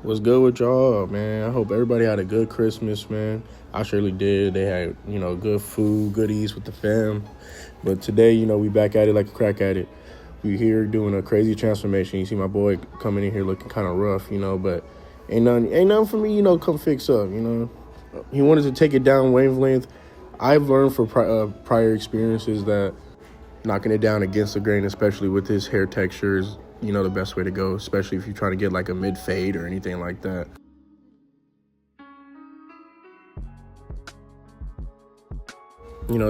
What's good with y'all, man? I hope everybody had a good Christmas, man. I surely did. They had, good food, goodies with the fam. But today, we back at it like a crack at it. We here doing a crazy transformation. You see my boy coming in here looking kind of rough, but ain't nothing for me, come fix up, He wanted to take it down wavelength. I've learned from prior experiences that knocking it down against the grain, especially with his hair texture, is the best way to go, especially if you're trying to get like a mid fade or anything like that.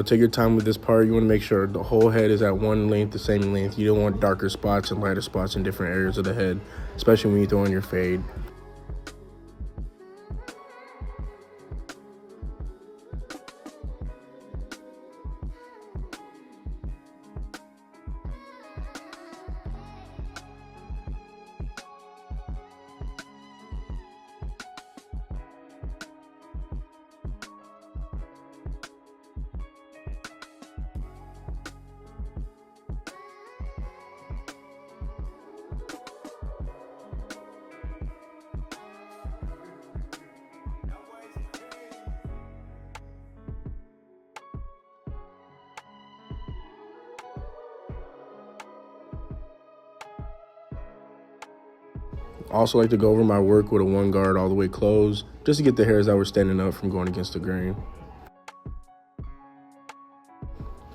Take your time with this part. You want to make sure the whole head is at one length, the same length. You don't want darker spots and lighter spots in different areas of the head, especially when you throw in your fade. Also like to go over my work with a one guard all the way closed, just to get the hairs that were standing up from going against the grain.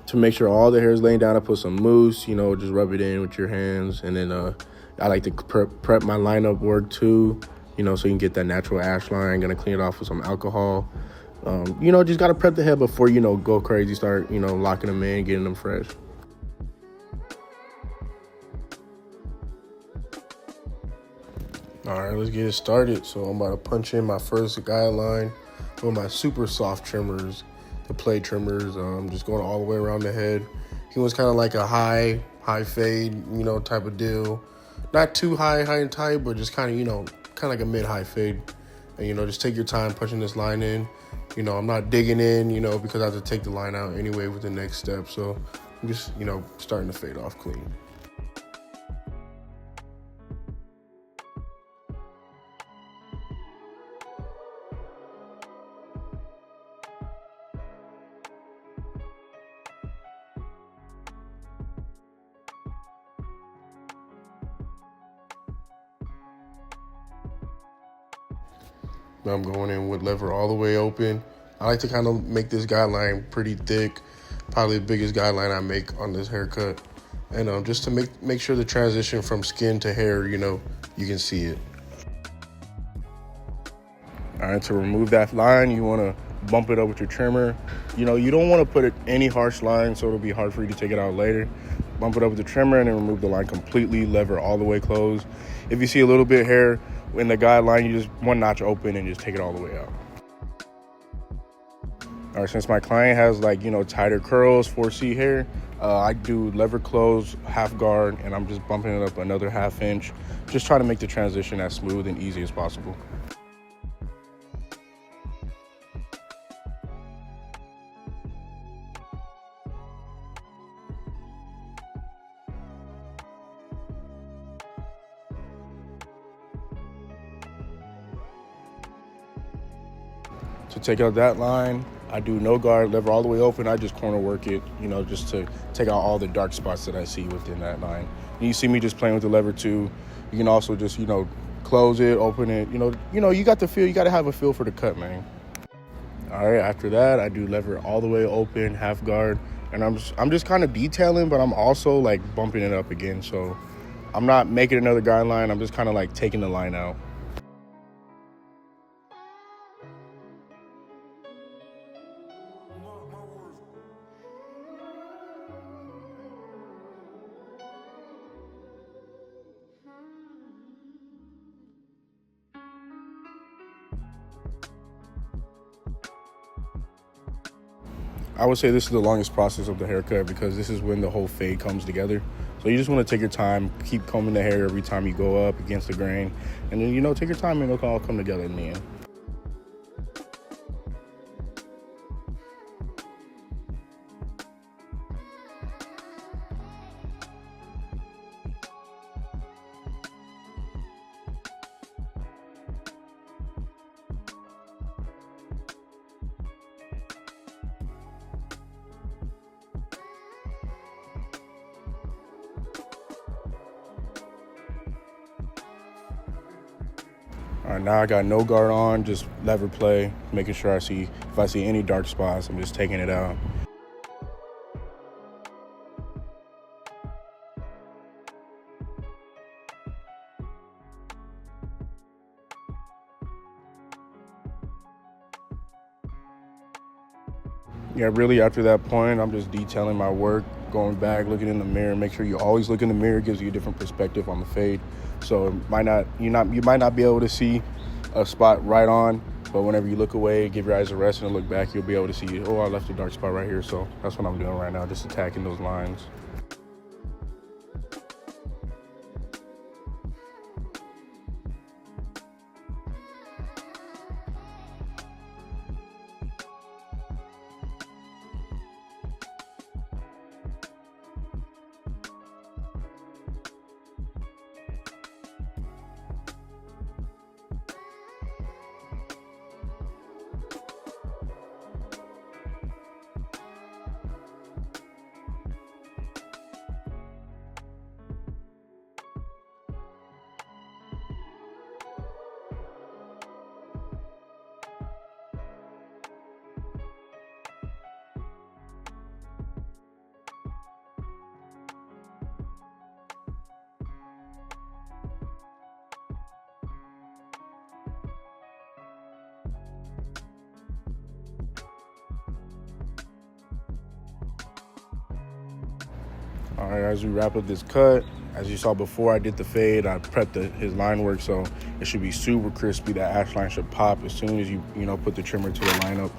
To make sure all the hair is laying down, I put some mousse, just rub it in with your hands. And then I like to prep my lineup work too, so you can get that natural ash line. Gonna clean it off with some alcohol. Just gotta prep the head before, go crazy, start, locking them in, getting them fresh. All right, let's get it started. So I'm about to punch in my first guideline with my super soft trimmers, the play trimmers. Just going all the way around the head. He was kind of like a high fade, type of deal. Not too high and tight, but just kind of like a mid-high fade. And, just take your time punching this line in. I'm not digging in, because I have to take the line out anyway with the next step. So I'm just, starting to fade off clean. Now I'm going in with lever all the way open. I like to kind of make this guideline pretty thick, probably the biggest guideline I make on this haircut. And just to make sure the transition from skin to hair, you can see it. All right, to remove that line, you want to bump it up with your trimmer. You don't want to put it any harsh line, so it'll be hard for you to take it out later. Bump it up with the trimmer and then remove the line completely, lever all the way closed. If you see a little bit of hair in the guideline, you just one notch open and just take it all the way out. All right, since my client has tighter curls, 4C hair, I do lever close, half guard, and I'm just bumping it up another ½ inch. Just try to make the transition as smooth and easy as possible. To take out that line, I do no guard, lever all the way open. I just corner work it, just to take out all the dark spots that I see within that line. And you see me just playing with the lever too. You can also just, close it, open it. You got the feel. You got to have a feel for the cut, man. All right, after that, I do lever all the way open, half guard. And I'm just kind of detailing, but I'm also bumping it up again. So I'm not making another guideline. I'm just kind of taking the line out. I would say this is the longest process of the haircut because this is when the whole fade comes together. So you just want to take your time, keep combing the hair every time you go up against the grain. And then, take your time and it'll all come together in the end. All right, now I got no guard on, just lever play, making sure if I see any dark spots, I'm just taking it out. Yeah, really after that point, I'm just detailing my work, going back, looking in the mirror. Make sure you always look in the mirror, gives you a different perspective on the fade. So you might not be able to see a spot right on, but whenever you look away, give your eyes a rest and look back, you'll be able to see, oh, I left a dark spot right here. So that's what I'm doing right now, just attacking those lines. All right, as we wrap up this cut, as you saw before I did the fade, I prepped his line work, so it should be super crispy. That ash line should pop as soon as you put the trimmer to the lineup.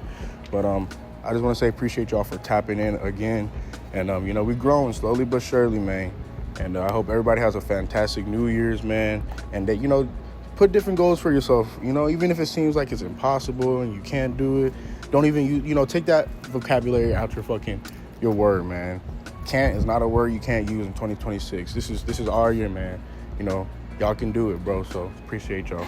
But I just want to say appreciate y'all for tapping in again. And, we're growing slowly but surely, man. And I hope everybody has a fantastic New Year's, man. And that, put different goals for yourself. Even if it seems like it's impossible and you can't do it, don't even, take that vocabulary out your word, man. Can't is not a word you can't use in 2026. This is our year, man. Y'all can do it, bro. So appreciate y'all.